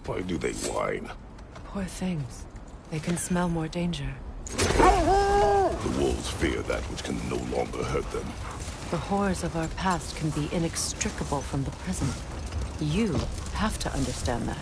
Why do they whine? Poor things. They can smell more danger. The wolves fear that which can no longer hurt them. The horrors of our past can be inextricable from the present. You have to understand that.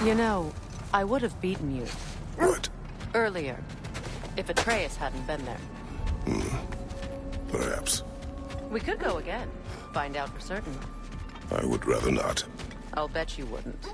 You know, I would have beaten you. What? Earlier, if Atreus hadn't been there. Perhaps. We could go again. Find out for certain. I would rather not. I'll bet you wouldn't.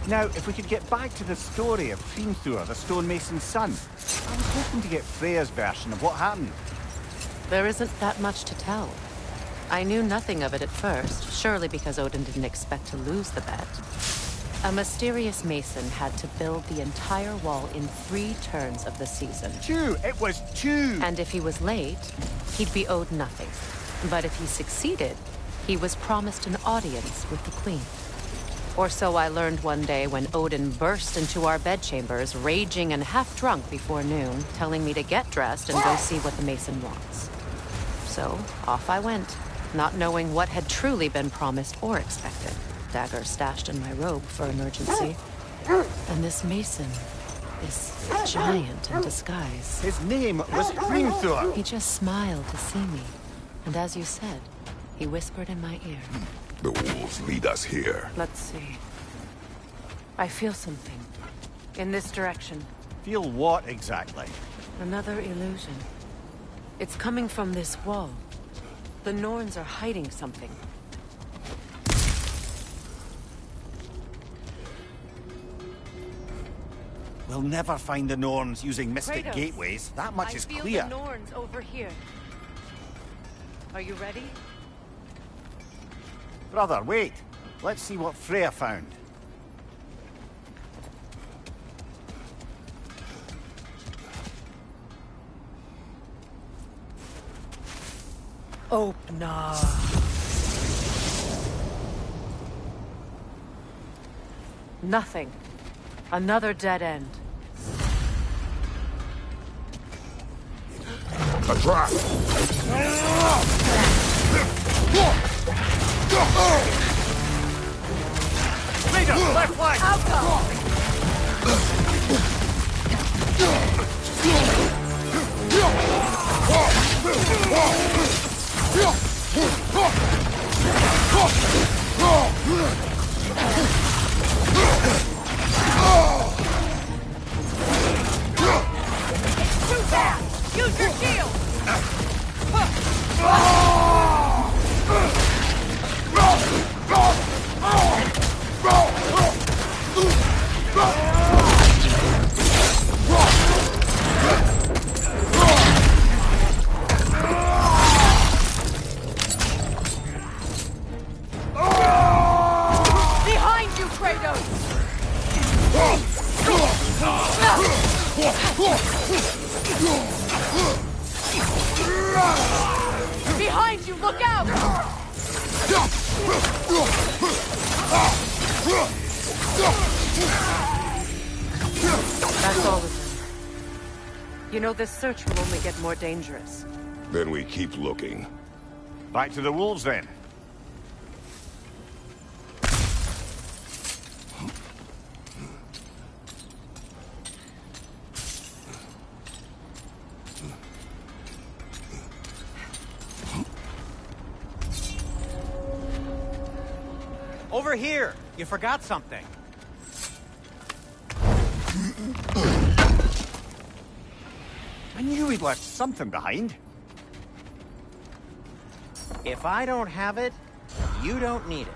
Now, if we could get back to the story of Hrimthur, the stonemason's son. I was hoping to get Freya's version of what happened. There isn't that much to tell. I knew nothing of it at first, surely because Odin didn't expect to lose the bet. A mysterious mason had to build the entire wall in 3 turns of the season. 2! It was 2! And if he was late, he'd be owed nothing. But if he succeeded, he was promised an audience with the queen. Or so I learned one day when Odin burst into our bedchambers, raging and half-drunk before noon, telling me to get dressed and go see what the mason wants. So, off I went, not knowing what had truly been promised or expected. Dagger stashed in my robe for emergency. And this mason, this giant in disguise. His name was Flamethrower. He just smiled to see me. And as you said, he whispered in my ear. The wolves lead us here. Let's see. I feel something. In this direction. Feel what exactly? Another illusion. It's coming from this wall. The Norns are hiding something. We'll never find the Norns using mystic Kratos, gateways. That much is clear. I feel the Norns over here. Are you ready? Brother, wait. Let's see what Freya found. Opener. Nothing. Another dead end. A trap! Leader, left flank! It's too fast! Use your shield! Behind you, Kratos! Behind you, look out! That's all of them. You know, this search will only get more dangerous. Then we keep looking. Back to the wolves, then. Over here! You forgot something. I knew we'd left something behind. If I don't have it, you don't need it.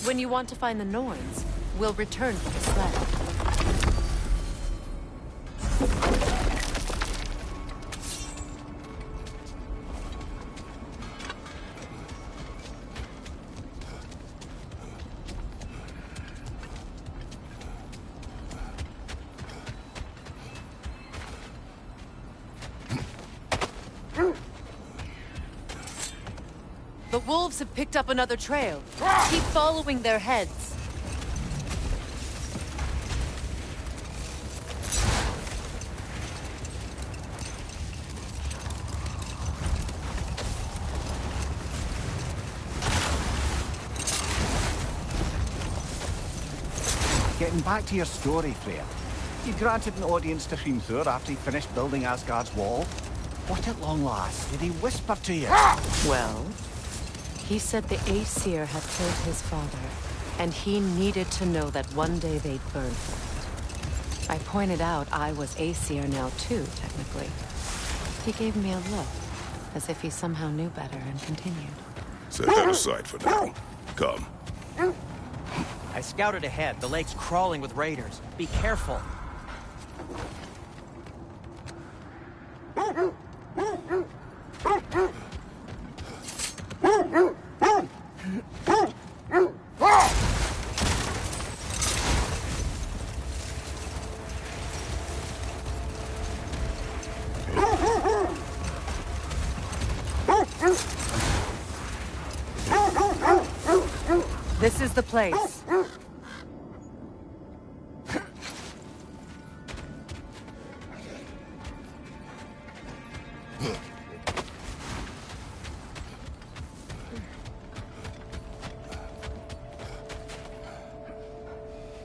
When you want to find the Norns, we'll return to the sled. The wolves have picked up another trail. Keep following their heads. Getting back to your story, Freya. You granted an audience to Hrimthur after he finished building Asgard's wall. What at long last did he whisper to you? Well, he said the Aesir had killed his father, and he needed to know that one day they'd burn for it. I pointed out I was Aesir now too, technically. He gave me a look, as if he somehow knew better, and continued. Set that aside for now. Come. I scouted ahead. The lake's crawling with raiders. Be careful. This is the place.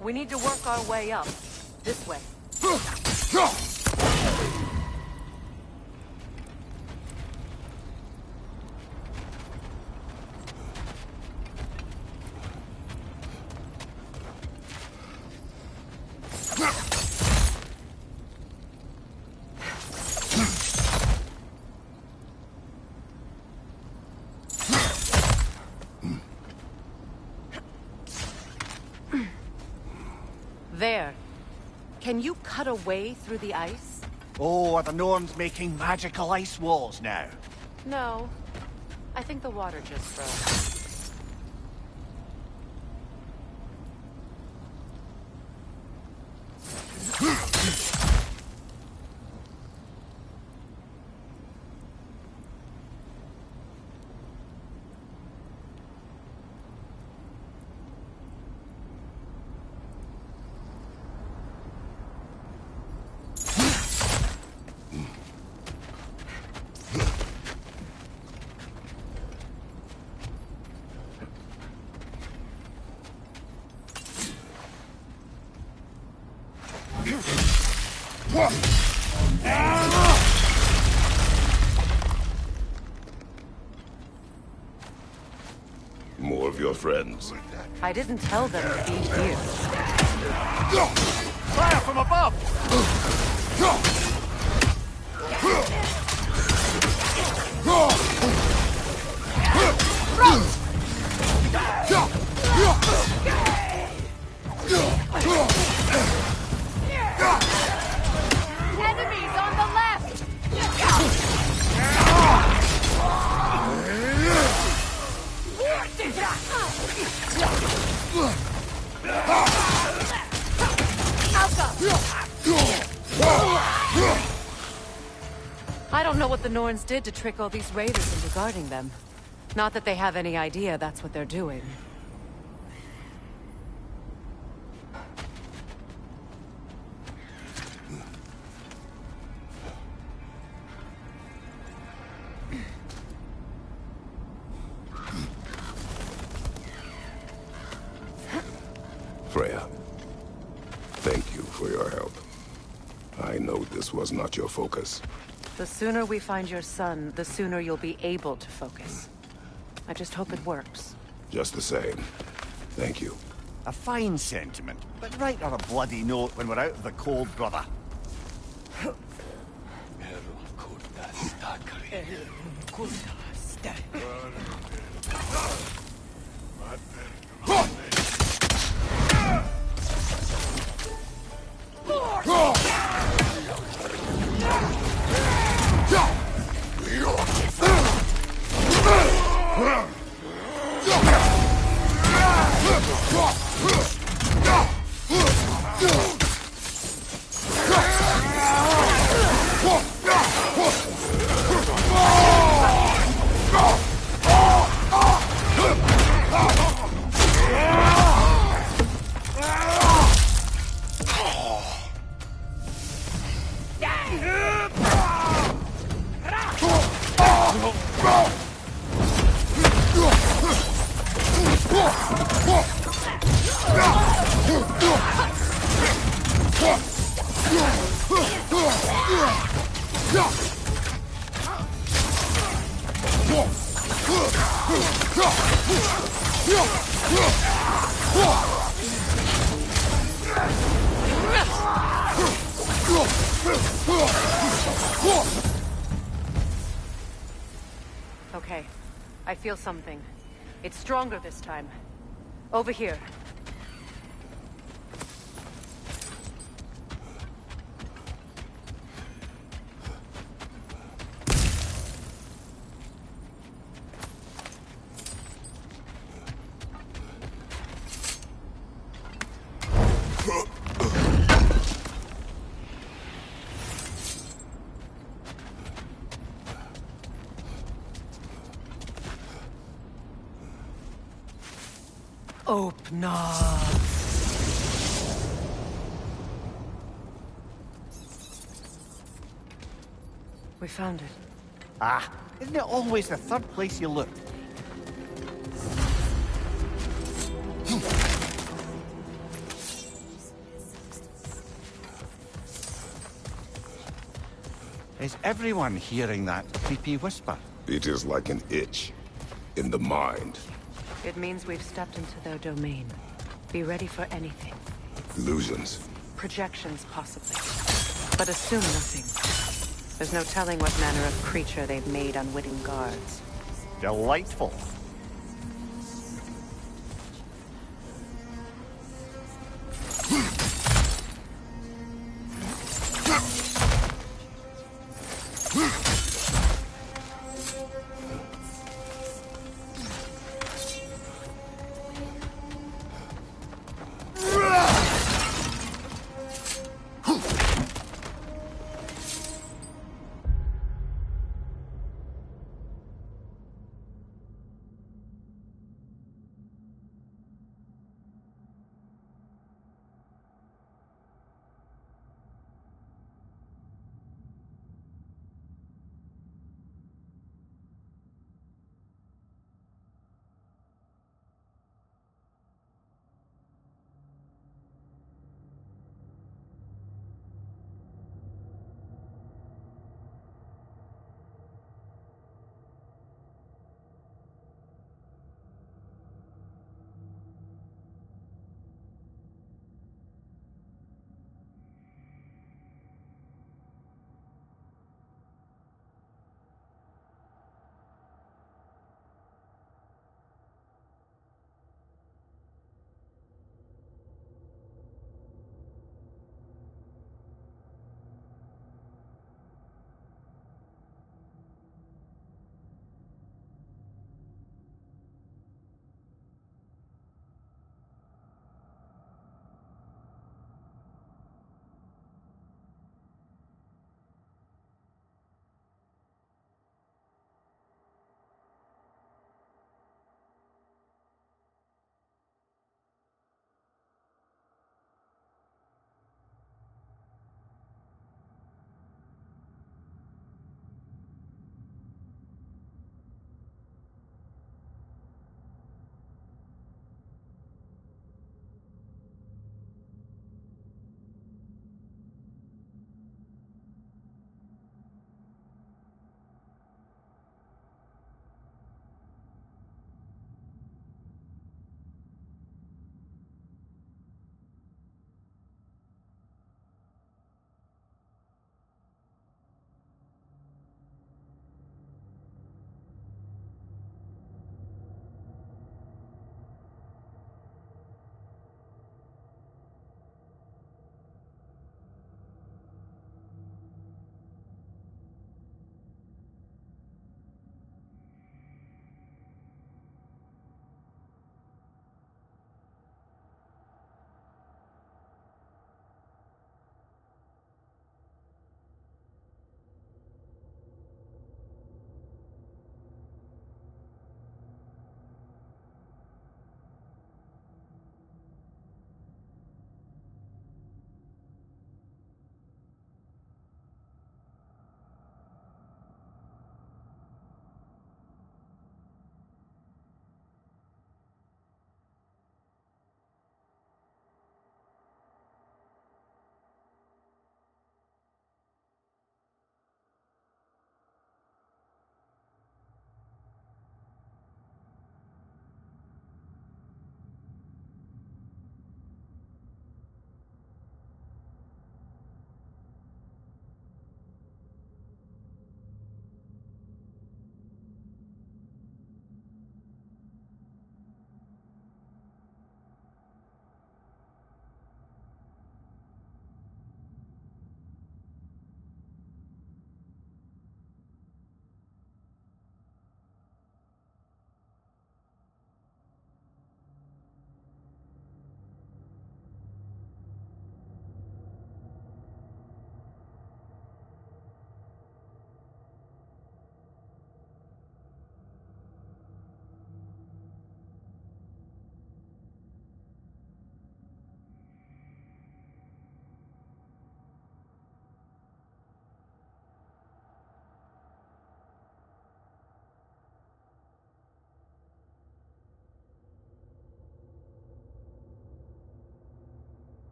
We need to work our way up. This way. There. Can you cut a way through the ice? Oh, are the Norns making magical ice walls now? No. I think the water just froze. More of your friends. I didn't tell them to be here. Fire from above! Enemies on the left! I don't know what the Norns did to trick all these raiders into guarding them. Not that they have any idea that's what they're doing. Freya, thank you for your help. I know this was not your focus. The sooner we find your son, the sooner you'll be able to focus. I just hope it works. Just the same, thank you. A fine sentiment, but write her a bloody note when we're out of the cold, brother. Okay, I feel something. It's stronger this time. Over here. Open up. We found it. Ah, isn't it always the third place you look? Is everyone hearing that creepy whisper? It is like an itch in the mind. It means we've stepped into their domain. Be ready for anything. Illusions. Projections, possibly. But assume nothing. There's no telling what manner of creature they've made unwitting guards. Delightful.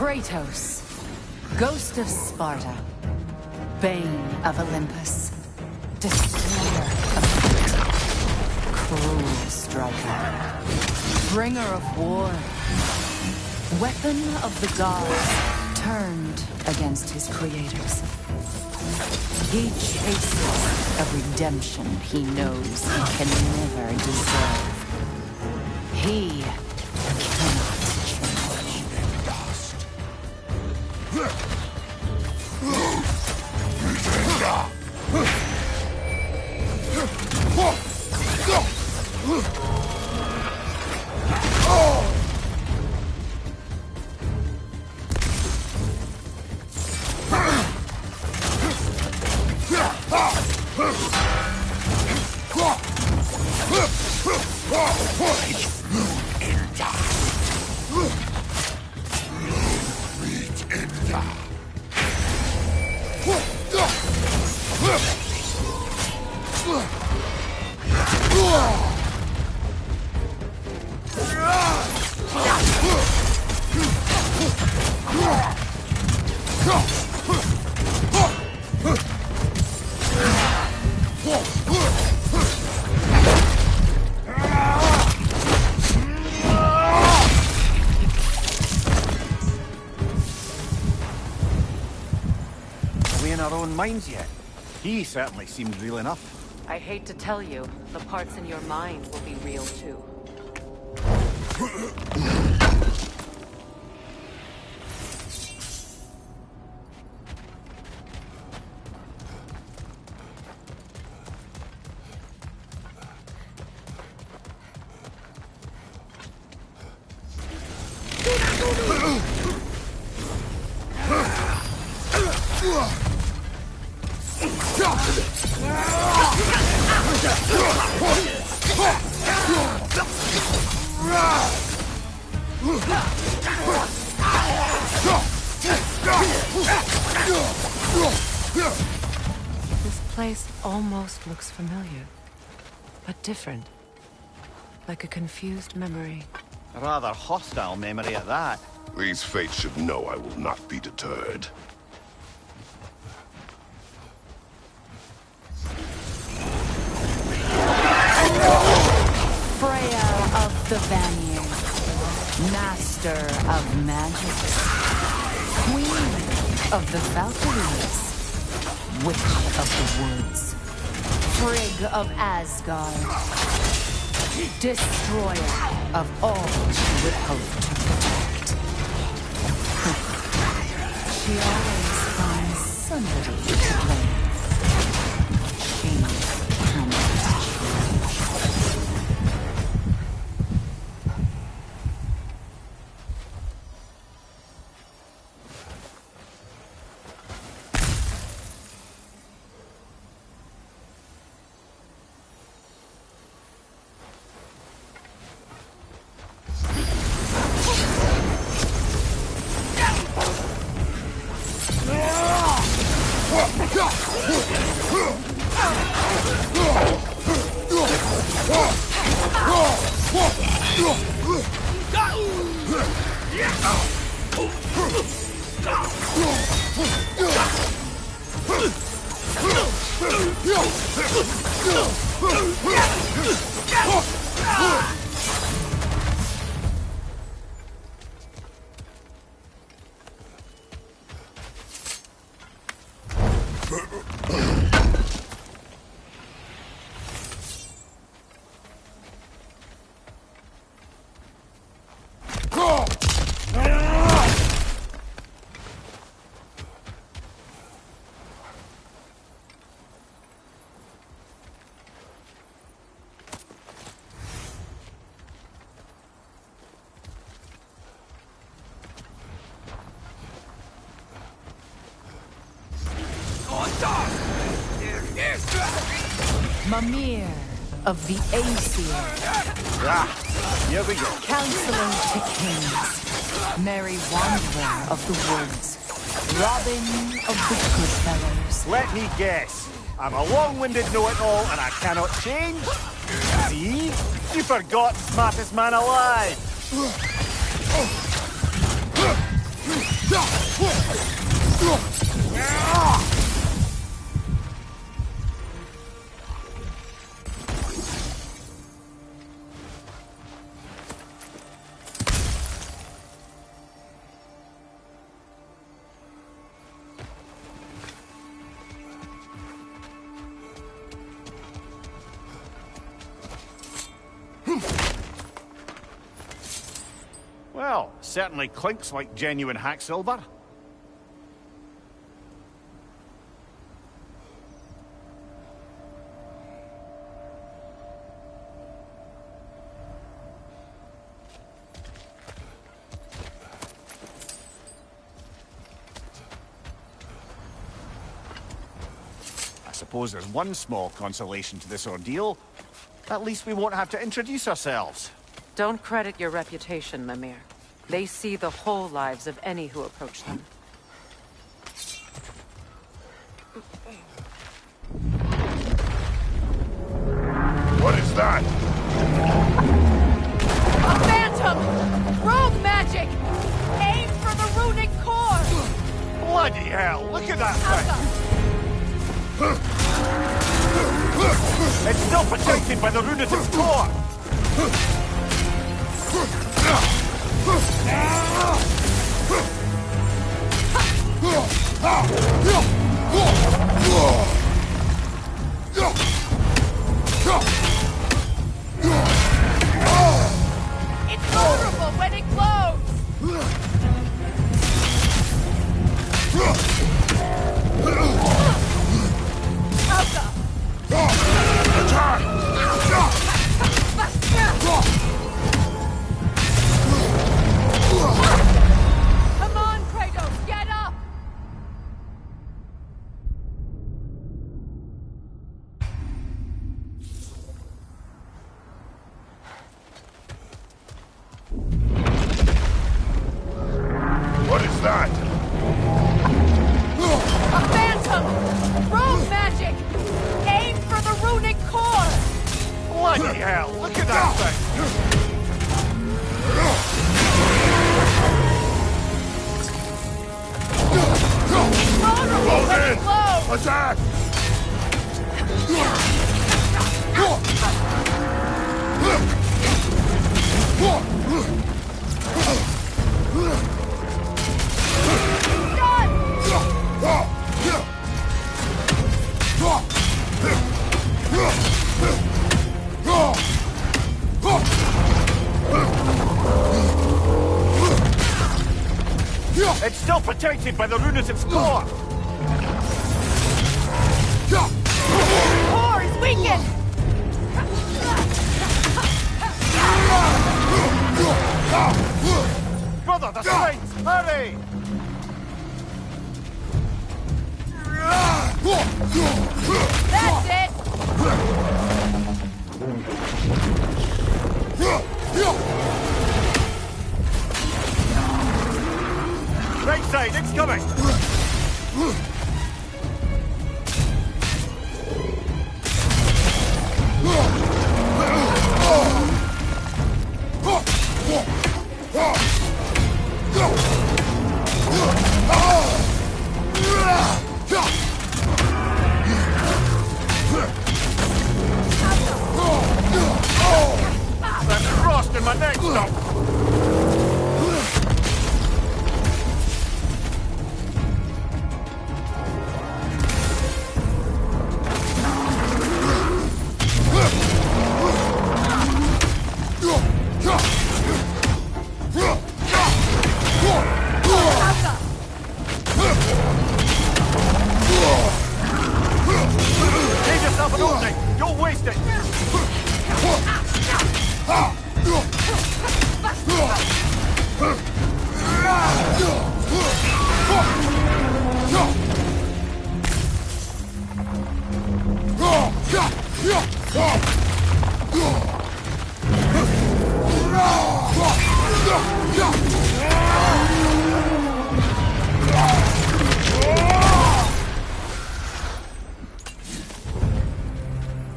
Kratos, Ghost of Sparta, Bane of Olympus, Destroyer of Fate, Cruel Striker, Bringer of War, Weapon of the Gods, turned against his creators. He chases a redemption he knows he can never deserve. He cannot change. Minds yet? He certainly seems real enough. I hate to tell you, the parts in your mind will be real too. This place almost looks familiar, but different. Like a confused memory. A rather hostile memory of that. These fates should know I will not be deterred. Freya of the Vanir, Master of Magic, Queen of the Valkyries, Witch of the Woods, Frigg of Asgard, Destroyer of all she would hope to protect. She always finds somebody to blame. She cannot change. Mimir of the Aesir. Here we go. Counselor to kings. Merry wanderer of the woods. Robin of the Goodfellows. Let me guess. I'm a long-winded know-it-all and I cannot change? See? You forgot smartest man alive. Well, certainly clinks like genuine hack silver. I suppose there's one small consolation to this ordeal. At least we won't have to introduce ourselves. Don't credit your reputation, Mimir. They see the whole lives of any who approach them. What is that? A phantom! Rogue magic! Aim for the runic core! Bloody hell, look at that thing! It's still protected by the runatic's core! It's vulnerable when it glows! Come on, Kratos, get up! What is that? A phantom! Rogue magic! Aim for the runic core! Bloody hell, look at that thing! Vulnerable when it glows! Attack! It's still protected by the runatic's core! Core is weakened! Brother, the strength! Hurry! That's it! Right side, it's coming! That frost in my neck stop! Give yourself an opening! Don't waste it!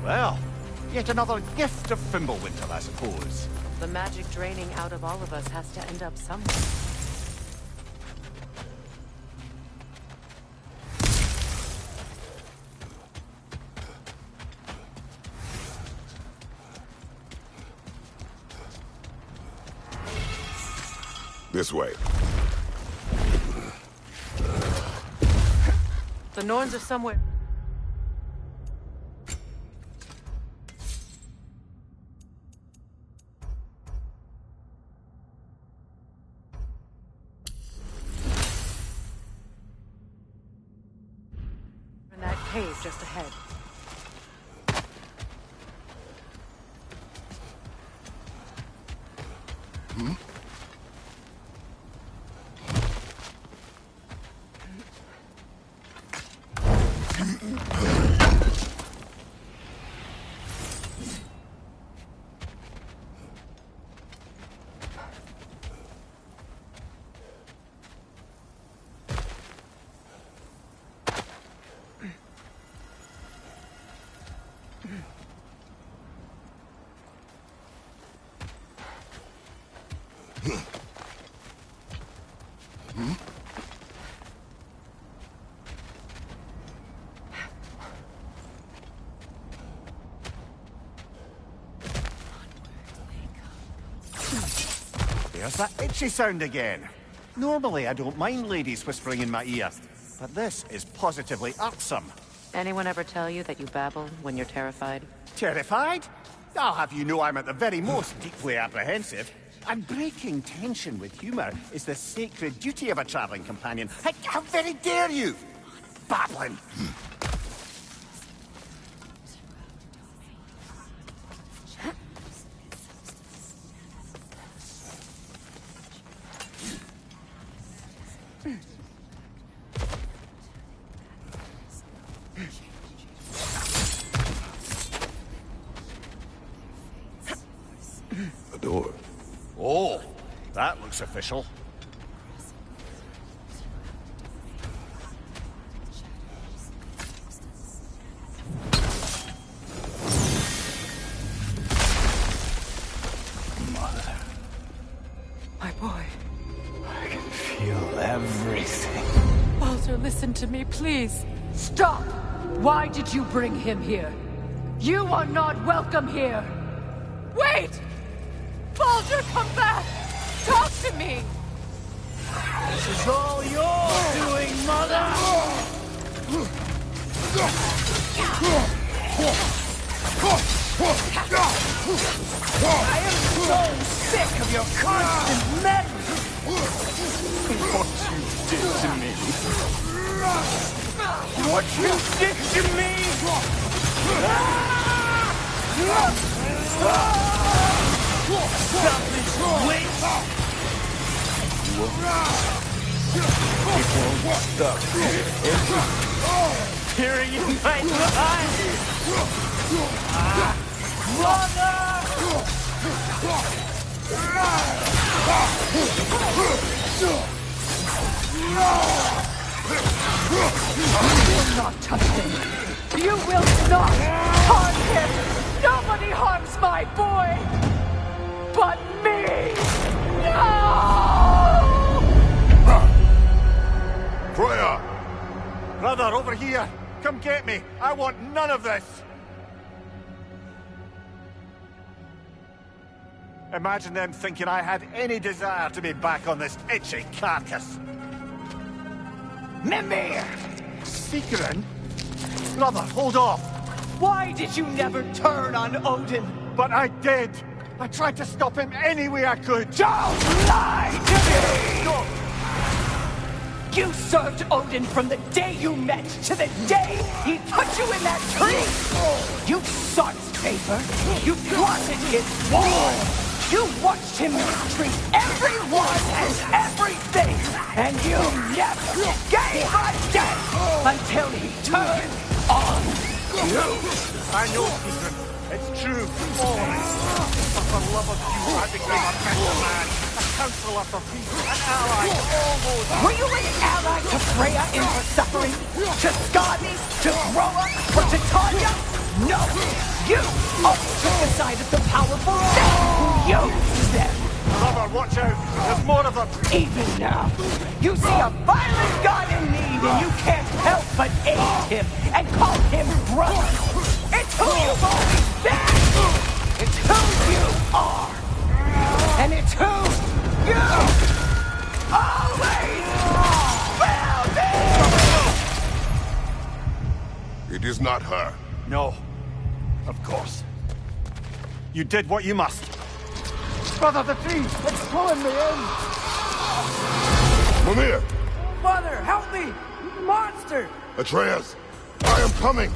Well, yet another gift of Fimbulwinter, I suppose. The magic draining out of all of us has to end up somewhere. This way. The Norns are somewhere. In that cave just ahead. There's that itchy sound again. Normally I don't mind ladies whispering in my ear, but this is positively irksome. Anyone ever tell you that you babble when you're terrified? Terrified? I'll have you know I'm at the very most deeply apprehensive. And breaking tension with humour is the sacred duty of a travelling companion. How very dare you! Babbling! A door. Oh, that looks official. Mother, My boy. I can feel everything. Baldur, listen to me, please. Stop! Why did you bring him here? You are not welcome here! Wait! Baldur, come back! Talk to me! This is all your doing, Mother! I am so sick of your constant meddling! What you did to me! Stop this waste! It won't stop. Tearing in my life! You will not touch him! You will not harm him! Nobody harms my boy! But me! No! Freya! Brother, over here! Come get me! I want none of this! Imagine them thinking I had any desire to be back on this itchy carcass. Mimir! Seekerin? Brother, hold off! Why did you never turn on Odin? But I did! I tried to stop him any way I could! Don't lie to me! You served Odin from the day you met to the day he put you in that tree! You sought favor. You plotted his war. You watched him mistreat everyone and everything, and you never gave a damn until he turned on you. I know, Peter. It's true. All of it. But for love of you, I became a better man. A counselor for peace. An ally to all those... Were you an ally to Freya in her suffering? To Skadi? To Groa? Or to Tanya? No! You always took the side of the powerful then who used them! Brother, watch out! There's more of them! Even now, you see a violent god in need and you can't help but aid him and call him brother! It's who you've always been! It's who you are! And it's who you It is not her. No. Of course. You did what you must. Brother, the tree! It's pulling me in! Mimir! Father, help me! Monster! Atreus! I am coming!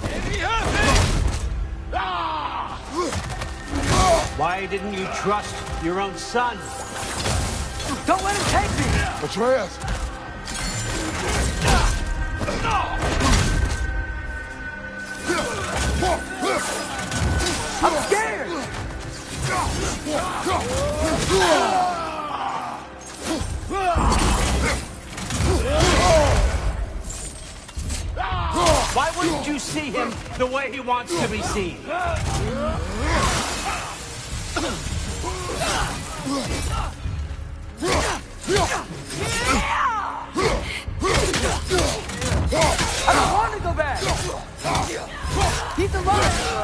Why didn't you trust your own son? Don't let him take me! Atreus! I'm scared! Why wouldn't you see him the way he wants to be seen? I don't want to go back! He's alive!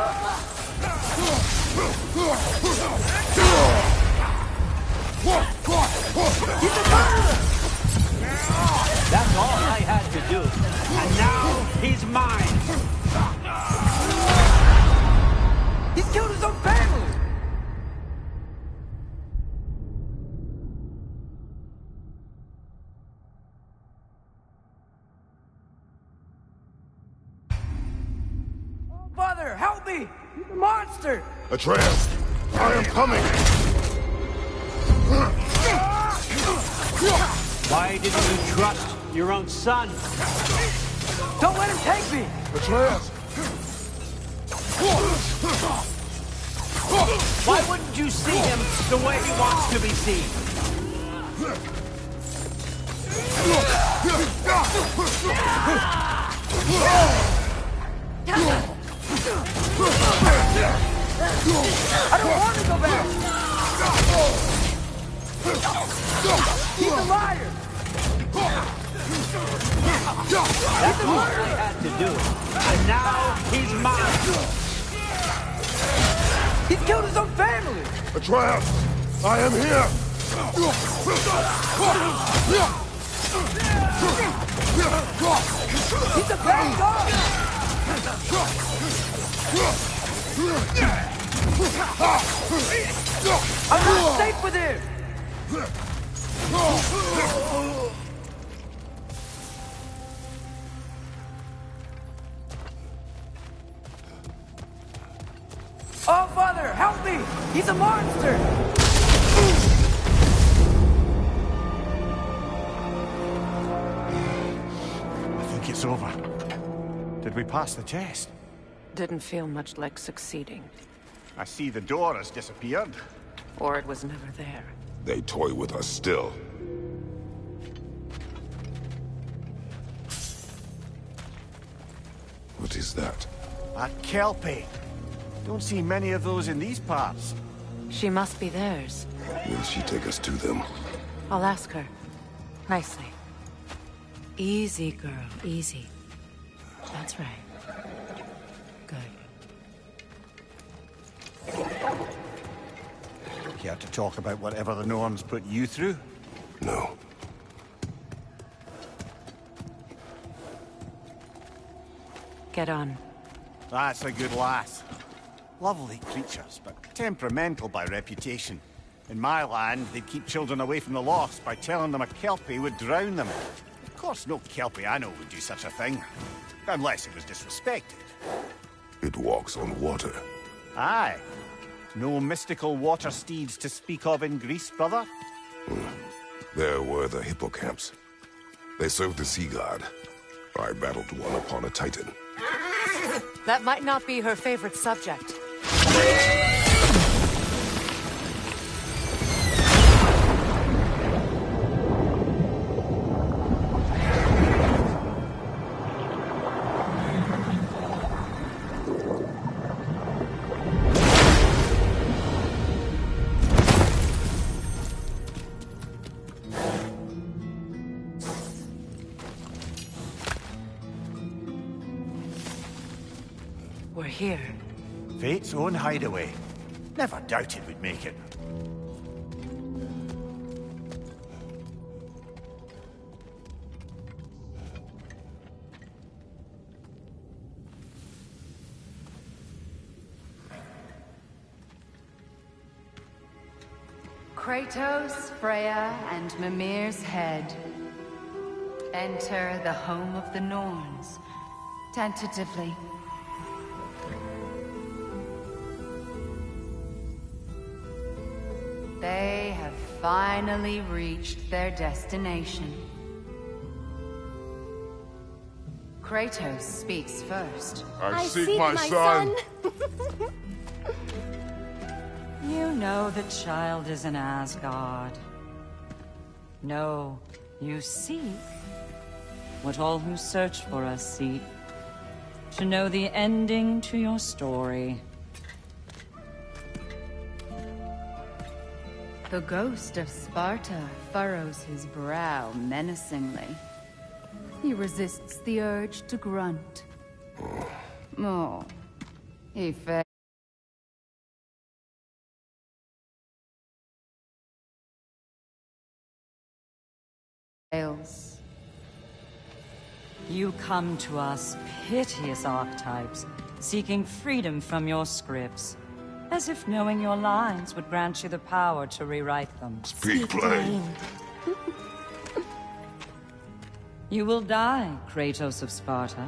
He's a murderer! That's all I had to do. And now he's mine. He's killed his own family! Father, help me! He's a monster! Atreus! I am coming! Why didn't you trust your own son? Don't let him take me! Atreus! Why wouldn't you see him the way he wants to be seen? I don't want to go back! He's a liar! That's all I had to do. And now he's mine. He's killed his own family! Atreus! I am here! He's a bad dog! I'm not safe with him! Oh, Father, help me! He's a monster! I think it's over. Did we pass the test? Didn't feel much like succeeding. I see the door has disappeared. Or it was never there. They toy with us still. What is that? A Kelpie. Don't see many of those in these parts. She must be theirs. Will she take us to them? I'll ask her. Nicely. Easy, girl. Easy. That's right. Good. Care to talk about whatever the Norns put you through? No. Get on. That's a good lass. Lovely creatures, but temperamental by reputation. In my land, they'd keep children away from the lost by telling them a Kelpie would drown them. Of course, no Kelpie I know would do such a thing. Unless it was disrespected. It walks on water. Aye. No mystical water steeds to speak of in Greece, brother? There were the hippocamps. They served the sea god. I battled one upon a titan. That might not be her favorite subject. We're here. Fate's own hideaway. Never doubted we'd make it. Kratos, Freya, and Mimir's head. Enter the home of the Norns. Tentatively. They have finally reached their destination. Kratos speaks first. I seek my son. You know the child is in Asgard. No, you seek what all who search for us seek. To know the ending to your story. The ghost of Sparta furrows his brow menacingly. He resists the urge to grunt. Oh, he fails. You come to us, piteous archetypes, seeking freedom from your scripts. As if knowing your lines would grant you the power to rewrite them. Speak plain. You will die, Kratos of Sparta.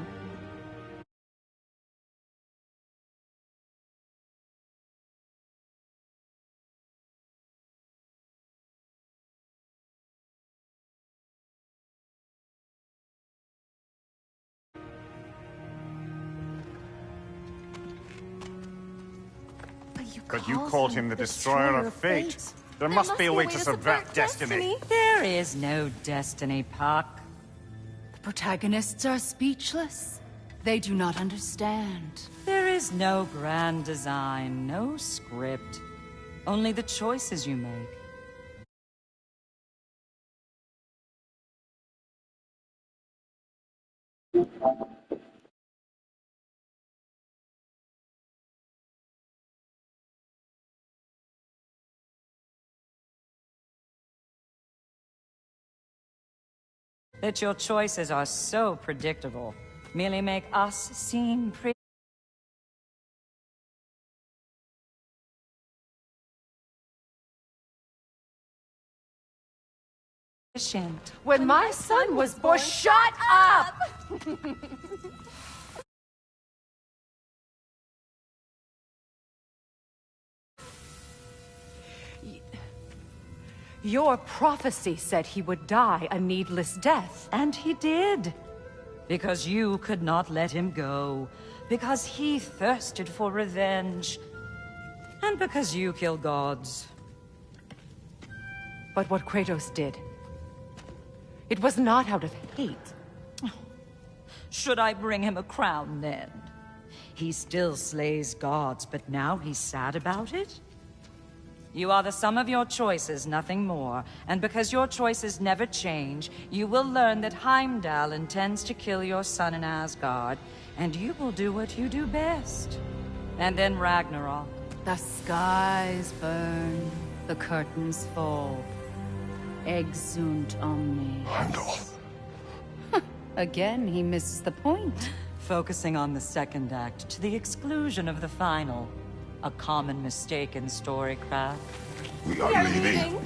But you called him the Destroyer of Fate. There must be a way to subvert destiny. There is no destiny, Puck. The protagonists are speechless. They do not understand. There is no grand design, no script. Only the choices you make. That your choices are so predictable merely make us seem efficient. When my son was born, shut up! Your prophecy said he would die a needless death. And he did. Because you could not let him go. Because he thirsted for revenge. And because you kill gods. But what Kratos did, it was not out of hate. Should I bring him a crown then? He still slays gods, but now he's sad about it? You are the sum of your choices, nothing more. And because your choices never change, you will learn that Heimdall intends to kill your son in Asgard, and you will do what you do best. And then Ragnarok. The skies burn, the curtains fall. Exunt omni. Heimdall. Again, he misses the point. Focusing on the second act to the exclusion of the final. A common mistake in storycraft. We are leaving.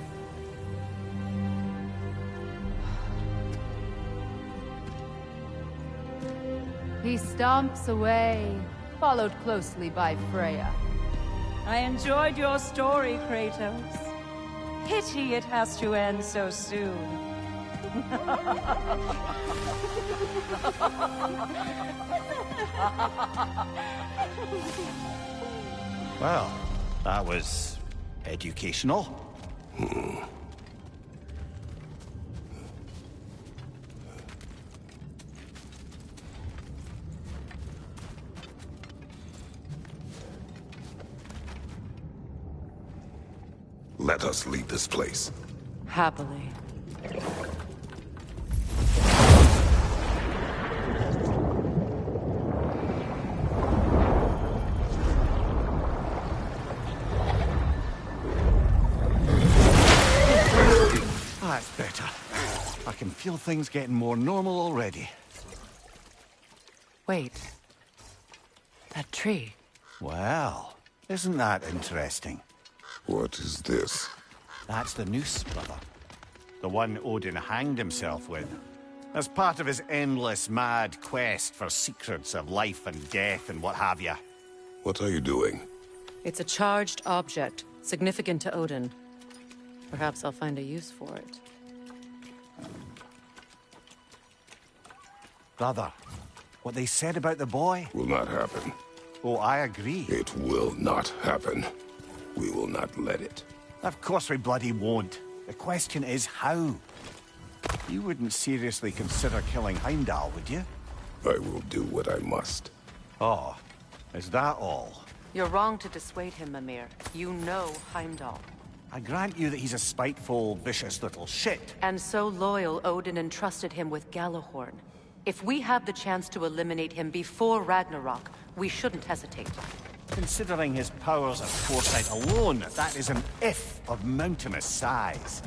He stomps away, followed closely by Freya. I enjoyed your story, Kratos. Pity it has to end so soon. Well, that was educational. Let us leave this place. Happily. That's better. I can feel things getting more normal already. Wait. That tree. Well, isn't that interesting? What is this? That's the noose, brother. The one Odin hanged himself with. As part of his endless, mad quest for secrets of life and death and what have you. What are you doing? It's a charged object, significant to Odin. Perhaps I'll find a use for it. Brother, what they said about the boy? Will not happen. Oh, I agree. It will not happen. We will not let it. Of course we bloody won't. The question is how? You wouldn't seriously consider killing Heimdall, would you? I will do what I must. Oh, is that all? You're wrong to dissuade him, Mimir. You know Heimdall. I grant you that he's a spiteful, vicious little shit. And so loyal, Odin entrusted him with Gjallarhorn. If we have the chance to eliminate him before Ragnarok, we shouldn't hesitate. Considering his powers of foresight alone, that is an if of mountainous size.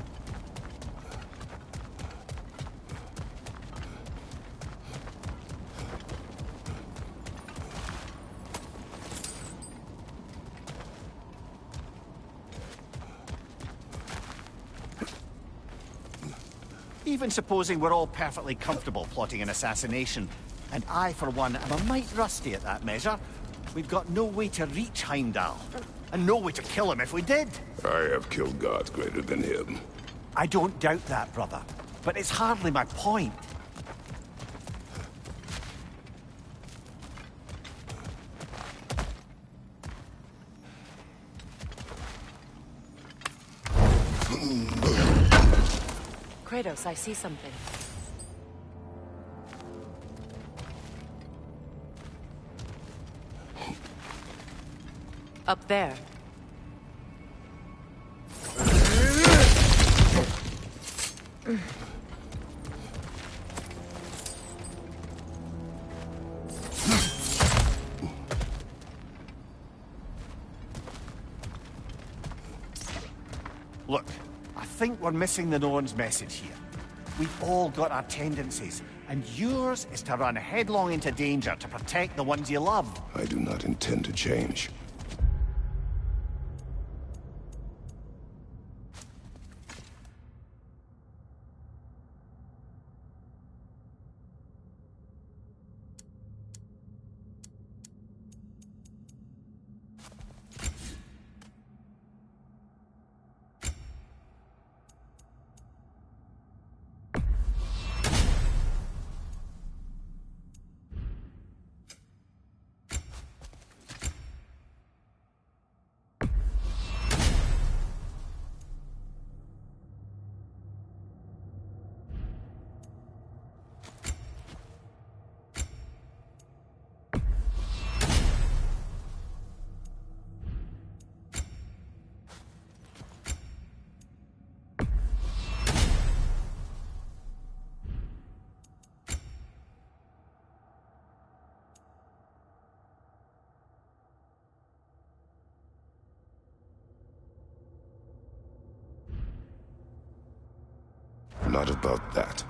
Even supposing we're all perfectly comfortable plotting an assassination, and I, for one, am a mite rusty at that measure, we've got no way to reach Heimdall, and no way to kill him if we did. I have killed gods greater than him. I don't doubt that, brother, but it's hardly my point. Kratos, I see something. Up there. Look, I think we're missing the Norn's message here. We've all got our tendencies, and yours is to run headlong into danger to protect the ones you love. I do not intend to change. Not about that.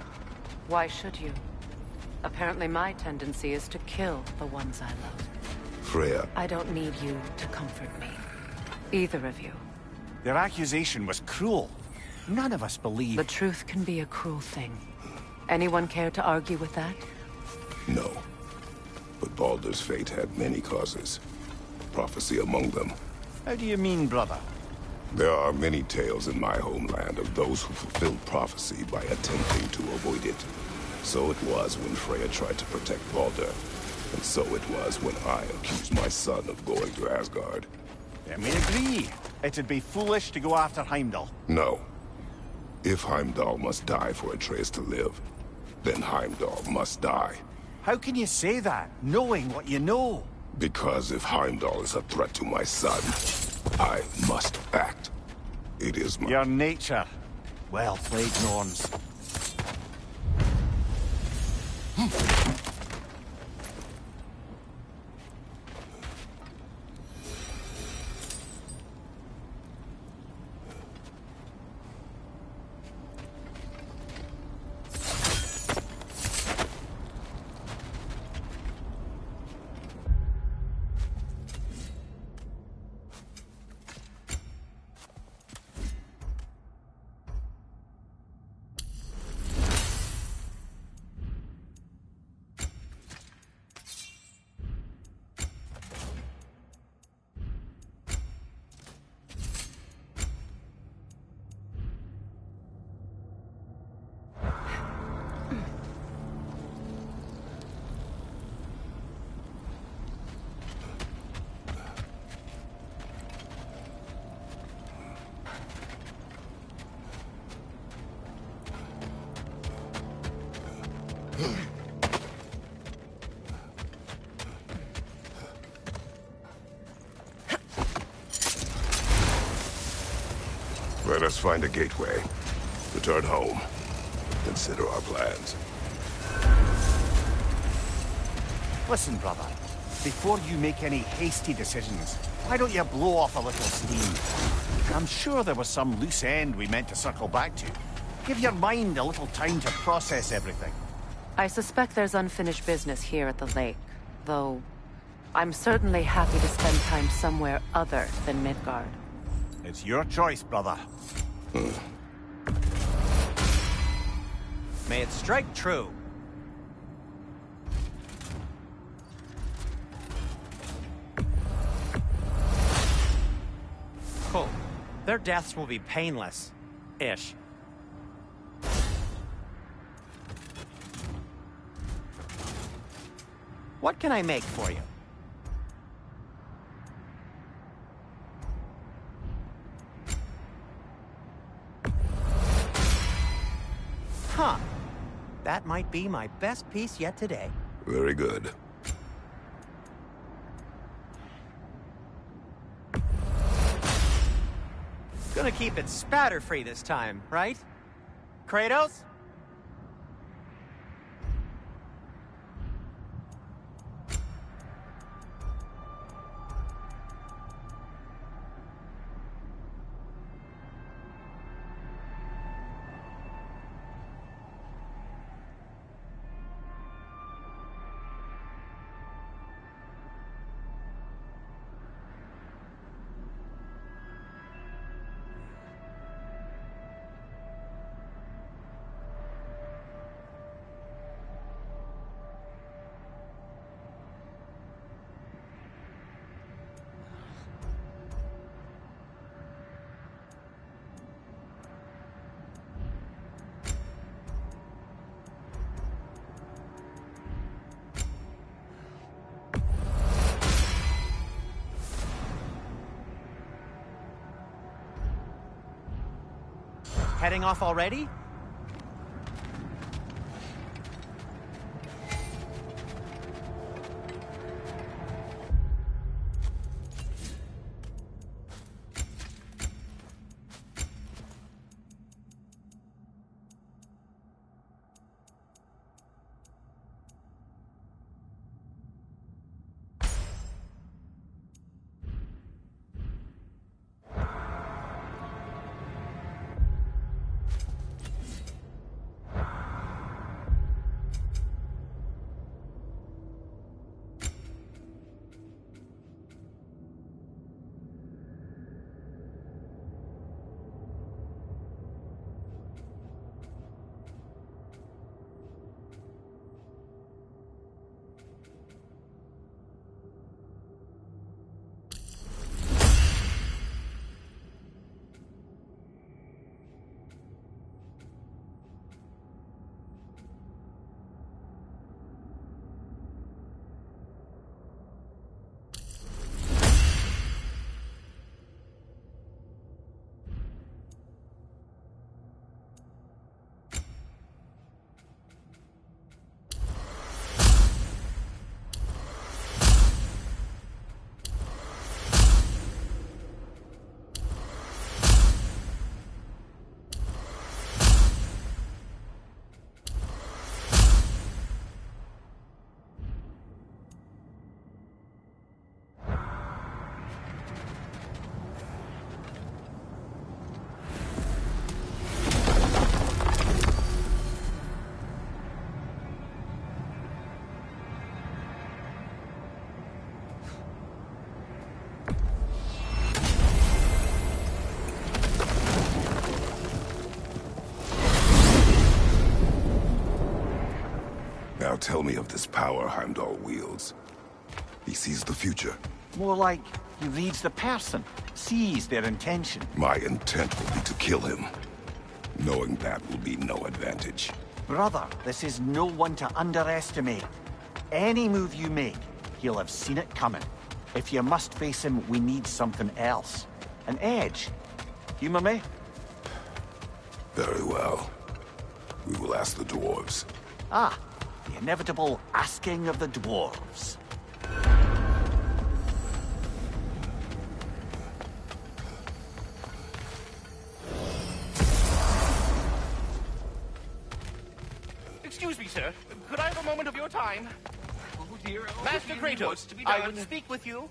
Why should you? Apparently my tendency is to kill the ones I love. Freya, I don't need you to comfort me. Either of you. Their accusation was cruel. None of us believe. The truth can be a cruel thing. Anyone care to argue with that? no. But Baldur's fate had many causes. Prophecy among them. How do you mean, brother? There are many tales in my homeland of those who fulfilled prophecy by attempting to avoid it. So it was when Freya tried to protect Baldur. And so it was when I accused my son of going to Asgard. Then we agree. It'd be foolish to go after Heimdall. No. If Heimdall must die for Atreus to live, then Heimdall must die. How can you say that, knowing what you know? Because if Heimdall is a threat to my son, I must act. It is my... Your nature. Well played, Norns. us find a gateway. Return home. Consider our plans. Listen, brother. Before you make any hasty decisions, why don't you blow off a little steam? I'm sure there was some loose end we meant to circle back to. Give your mind a little time to process everything. I suspect there's unfinished business here at the lake, though I'm certainly happy to spend time somewhere other than Midgard. It's your choice, brother. May it strike true. Cool. Their deaths will be painless. Ish. What can I make for you? Huh. That might be my best piece yet today. Very good. Gonna keep it spatter-free this time, right? Kratos? Heading off already? Now tell me of this power Heimdall wields. He sees the future. More like he reads the person, sees their intention. My intent will be to kill him. Knowing that will be no advantage. Brother, this is no one to underestimate. Any move you make, he'll have seen it coming. If you must face him, we need something else. An edge. Humor me? Very well. We will ask the dwarves. Ah, the inevitable asking of the dwarves. Master, could I have a moment of your time? Oh dear, oh Master dear, Kratos, what's to be I done? would speak with you.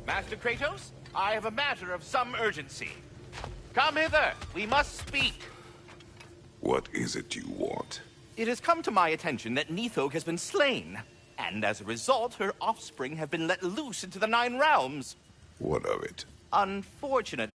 Master Kratos, I have a matter of some urgency. Come hither, we must speak. What is it you want? It has come to my attention that Nithog has been slain, and as a result, her offspring have been let loose into the Nine Realms. What of it? Unfortunately,